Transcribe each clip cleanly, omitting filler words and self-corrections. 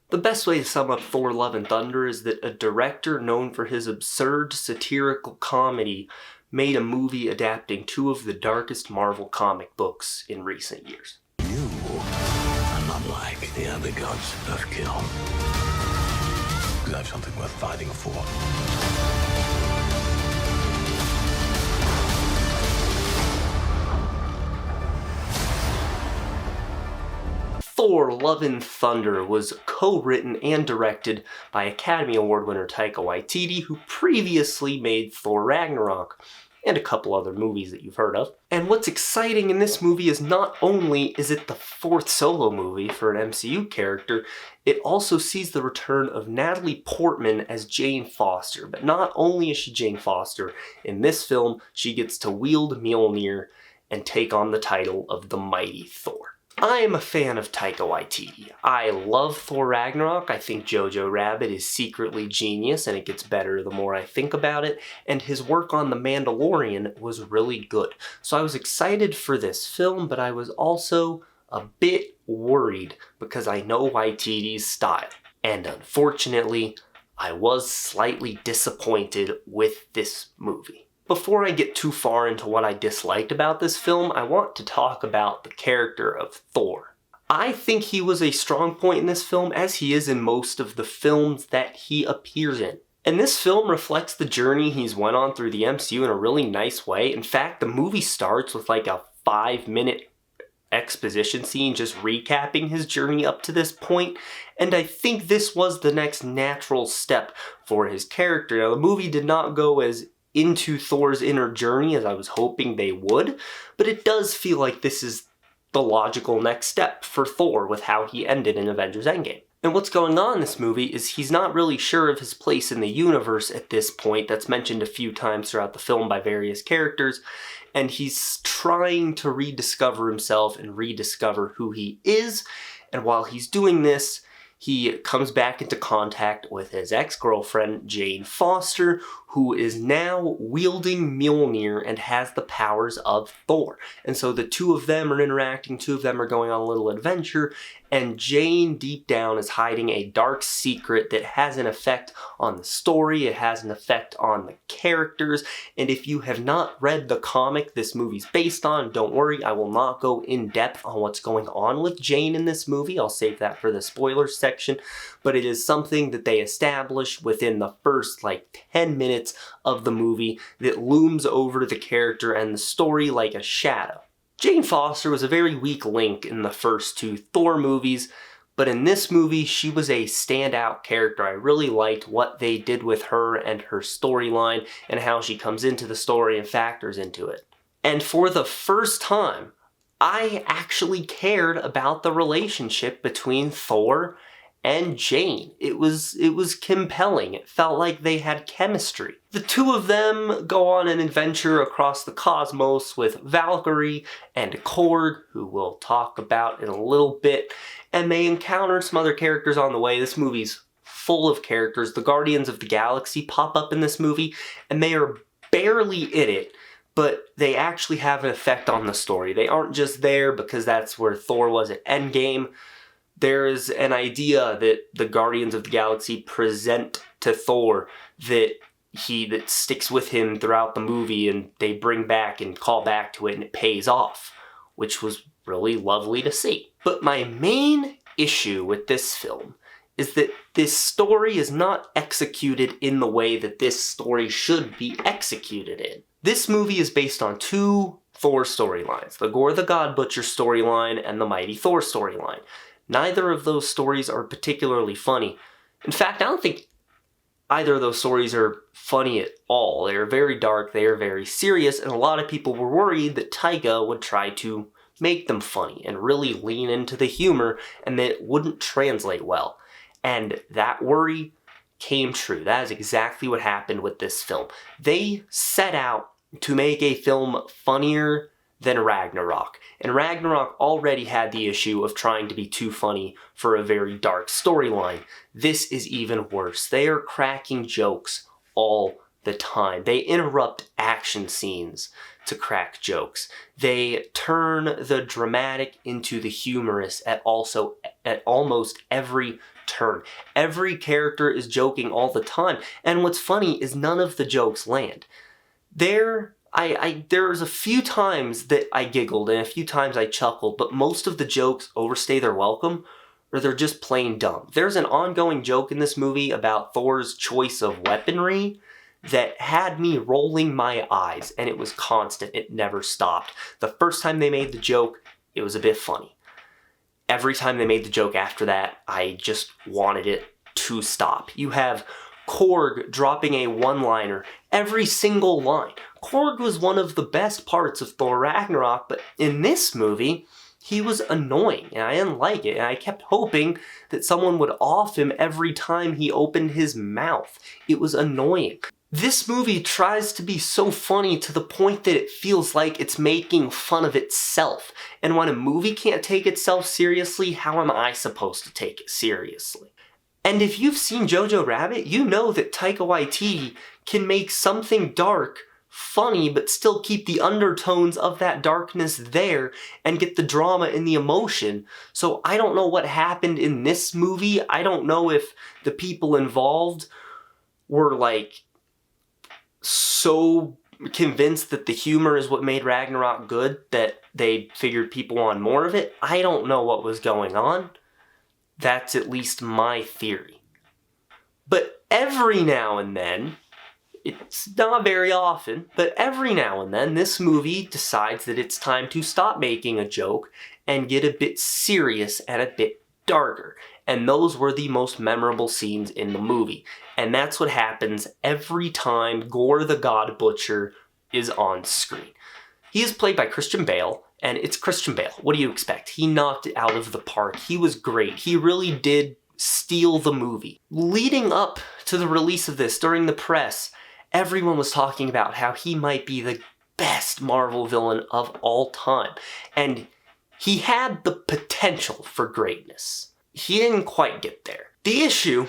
The best way to sum up Thor Love and Thunder is that a director known for his absurd satirical comedy made a movie adapting two of the darkest Marvel comic books in recent years. You are not like the other gods of kill. Because I have something worth fighting for. Thor Love and Thunder was co-written and directed by Academy Award winner Taika Waititi, who previously made Thor Ragnarok and a couple other movies that you've heard of. And what's exciting in this movie is not only is it the fourth solo movie for an MCU character, it also sees the return of Natalie Portman as Jane Foster. But not only is she Jane Foster, in this film she gets to wield Mjolnir and take on the title of the Mighty Thor. I am a fan of Taika Waititi. I love Thor Ragnarok. I think Jojo Rabbit is secretly genius, and it gets better the more I think about it, and his work on The Mandalorian was really good. So I was excited for this film, but I was also a bit worried because I know Waititi's style. And unfortunately, I was slightly disappointed with this movie. Before I get too far into what I disliked about this film, I want to talk about the character of Thor. I think he was a strong point in this film, as he is in most of the films that he appears in. And this film reflects the journey he's went on through the MCU in a really nice way. In fact, the movie starts with like a 5-minute exposition scene just recapping his journey up to this point, and I think this was the next natural step for his character. Now, the movie did not go as into Thor's inner journey as I was hoping they would, but it does feel like this is the logical next step for Thor with how he ended in Avengers Endgame. And what's going on in this movie is he's not really sure of his place in the universe at this point. That's mentioned a few times throughout the film by various characters, and he's trying to rediscover himself and rediscover who he is. And while he's doing this, he comes back into contact with his ex-girlfriend, Jane Foster, who is now wielding Mjolnir and has the powers of Thor. And so the two of them are interacting, two of them are going on a little adventure, and Jane deep down is hiding a dark secret that has an effect on the story, it has an effect on the characters, and if you have not read the comic this movie's based on, don't worry, I will not go in depth on what's going on with Jane in this movie. I'll save that for the spoilers section, but it is something that they establish within the first 10 minutes of the movie that looms over the character and the story like a shadow. Jane Foster was a very weak link in the first two Thor movies, but in this movie she was a standout character. I really liked what they did with her and her storyline and how she comes into the story and factors into it. And for the first time, I actually cared about the relationship between Thor and Jane. It was compelling. It felt like they had chemistry. The two of them go on an adventure across the cosmos with Valkyrie and Korg, who we'll talk about in a little bit, and they encounter some other characters on the way. This movie's full of characters. The Guardians of the Galaxy pop up in this movie, and they are barely in it, but they actually have an effect on the story. They aren't just there because that's where Thor was at Endgame. There is an idea that the Guardians of the Galaxy present to Thor that sticks with him throughout the movie, and they bring back and call back to it, and it pays off, which was really lovely to see. But my main issue with this film is that this story is not executed in the way that this story should be executed in. This movie is based on two Thor storylines, the Goor the God Butcher storyline and the Mighty Thor storyline. Neither of those stories are particularly funny. In fact, I don't think either of those stories are funny at all. They are very dark, they are very serious, and a lot of people were worried that Taika would try to make them funny and really lean into the humor, and that it wouldn't translate well. And that worry came true. That is exactly what happened with this film. They set out to make a film funnier than Ragnarok. And Ragnarok already had the issue of trying to be too funny for a very dark storyline. This is even worse. They are cracking jokes all the time. They interrupt action scenes to crack jokes. They turn the dramatic into the humorous at almost every turn. Every character is joking all the time, and what's funny is none of the jokes land. There's a few times that I giggled and a few times I chuckled, but most of the jokes overstay their welcome, or they're just plain dumb. There's an ongoing joke in this movie about Thor's choice of weaponry that had me rolling my eyes, and it was constant. It never stopped. The first time they made the joke, it was a bit funny. Every time they made the joke after that, I just wanted it to stop. You have Korg dropping a one-liner every single line. Korg was one of the best parts of Thor Ragnarok, but in this movie, he was annoying, and I didn't like it, and I kept hoping that someone would off him every time he opened his mouth. It was annoying. This movie tries to be so funny to the point that it feels like it's making fun of itself. And when a movie can't take itself seriously, how am I supposed to take it seriously? And if you've seen Jojo Rabbit, you know that Taika Waititi can make something dark funny but still keep the undertones of that darkness there and get the drama and the emotion. So I don't know what happened in this movie. I don't know if the people involved were like so convinced that the humor is what made Ragnarok good that they figured people want more of it. I don't know what was going on. That's at least my theory. But every now and then, it's not very often, but every now and then this movie decides that it's time to stop making a joke and get a bit serious and a bit darker. And those were the most memorable scenes in the movie. And that's what happens every time Goor the God Butcher is on screen. He is played by Christian Bale, and it's Christian Bale. What do you expect? He knocked it out of the park. He was great. He really did steal the movie. Leading up to the release of this, during the press, everyone was talking about how he might be the best Marvel villain of all time. And he had the potential for greatness. He didn't quite get there. The issue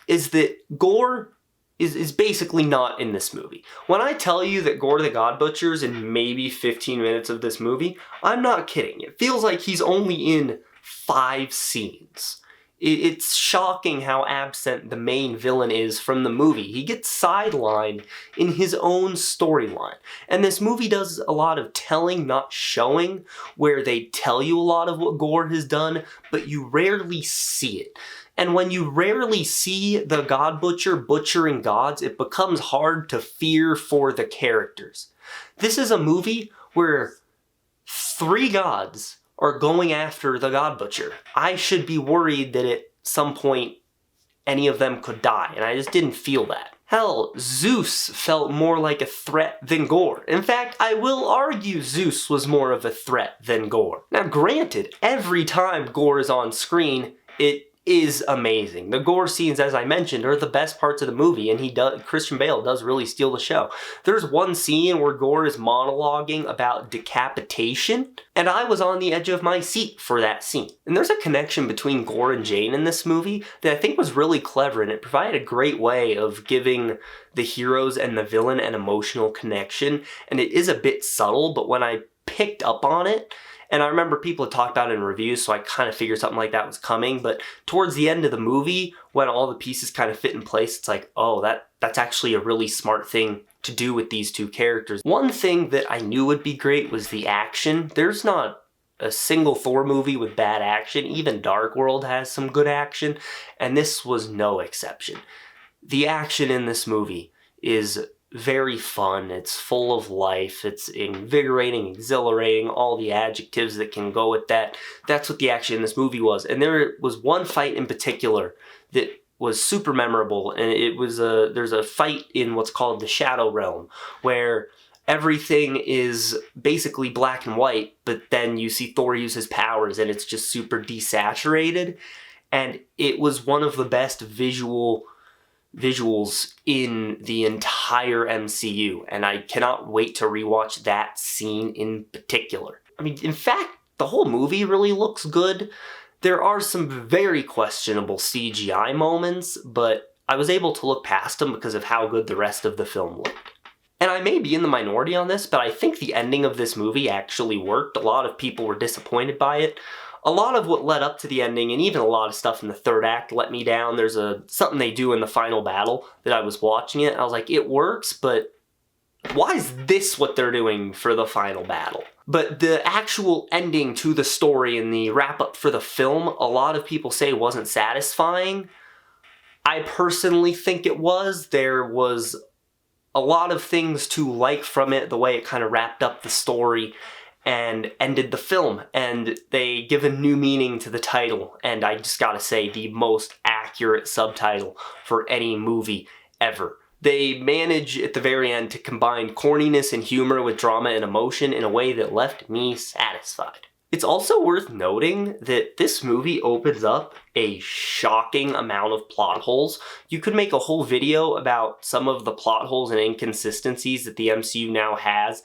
is that Goor is basically not in this movie. When I tell you that Goor the God Butcher is in maybe 15 minutes of this movie, I'm not kidding. It feels like he's only in 5 scenes. It's shocking how absent the main villain is from the movie. He gets sidelined in his own storyline. And this movie does a lot of telling, not showing, where they tell you a lot of what Goor has done, but you rarely see it. And when you rarely see the God Butcher butchering gods, it becomes hard to fear for the characters. This is a movie where 3 gods are going after the God Butcher. I should be worried that at some point any of them could die, and I just didn't feel that. Hell, Zeus felt more like a threat than Goor. In fact, I will argue Zeus was more of a threat than Goor. Now granted, every time Goor is on screen, it is amazing. The Goor scenes, as I mentioned, are the best parts of the movie, and Christian Bale does really steal the show. There's one scene where Goor is monologuing about decapitation, and I was on the edge of my seat for that scene. And there's a connection between Goor and Jane in this movie that I think was really clever, and it provided a great way of giving the heroes and the villain an emotional connection. And it is a bit subtle, but when I picked up on it, and I remember people had talked about it in reviews, so I kind of figured something like that was coming. But towards the end of the movie, when all the pieces kind of fit in place, it's like, oh, that's actually a really smart thing to do with these 2 characters. One thing that I knew would be great was the action. There's not a single Thor movie with bad action. Even Dark World has some good action, and this was no exception. The action in this movie is very fun, it's full of life, it's invigorating, exhilarating, all the adjectives that can go with that. That's what the action in this movie was. And there was one fight in particular that was super memorable, and it was there's a fight in what's called the Shadow Realm, where everything is basically black and white, but then you see Thor use his powers and it's just super desaturated. And it was one of the best visuals in the entire MCU, and I cannot wait to rewatch that scene in particular. I mean, in fact, the whole movie really looks good. There are some very questionable CGI moments, but I was able to look past them because of how good the rest of the film looked. And I may be in the minority on this, but I think the ending of this movie actually worked. A lot of people were disappointed by it. A lot of what led up to the ending, and even a lot of stuff in the third act, let me down. There's something they do in the final battle that I was watching it. I was like, it works, but why is this what they're doing for the final battle? But the actual ending to the story and the wrap-up for the film, a lot of people say wasn't satisfying. I personally think it was. There was a lot of things to like from it, the way it kind of wrapped up the story and ended the film, and they give a new meaning to the title, and I just gotta say, the most accurate subtitle for any movie ever. They manage at the very end to combine corniness and humor with drama and emotion in a way that left me satisfied. It's also worth noting that this movie opens up a shocking amount of plot holes. You could make a whole video about some of the plot holes and inconsistencies that the MCU now has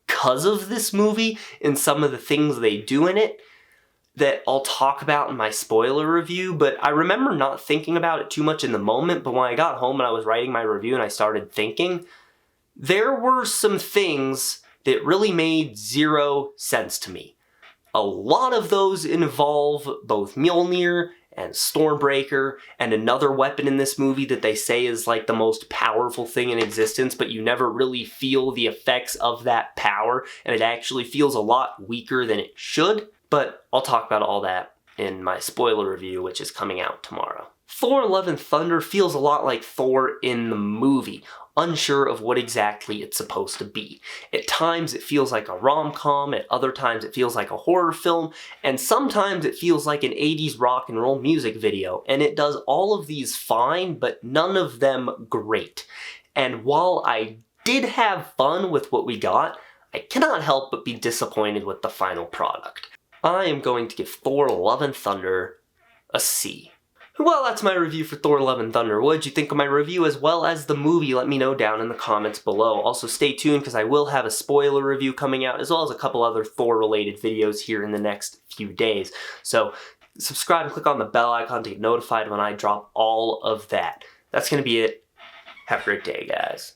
because of this movie and some of the things they do in it that I'll talk about in my spoiler review, but I remember not thinking about it too much in the moment, but when I got home and I was writing my review and I started thinking, there were some things that really made zero sense to me. A lot of those involve both Mjolnir and Stormbreaker and another weapon in this movie that they say is like the most powerful thing in existence, but you never really feel the effects of that power, and it actually feels a lot weaker than it should. But I'll talk about all that in my spoiler review, which is coming out tomorrow. Thor Love and Thunder feels a lot like Thor in the movie, unsure of what exactly it's supposed to be. At times it feels like a rom-com, at other times it feels like a horror film, and sometimes it feels like an 80s rock and roll music video, and it does all of these fine, but none of them great. And while I did have fun with what we got, I cannot help but be disappointed with the final product. I am going to give Thor Love and Thunder a C. Well, that's my review for Thor Love and Thunder. What did you think of my review as well as the movie? Let me know down in the comments below. Also, stay tuned because I will have a spoiler review coming out as well as a couple other Thor-related videos here in the next few days. So, subscribe and click on the bell icon to get notified when I drop all of that. That's going to be it. Have a great day, guys.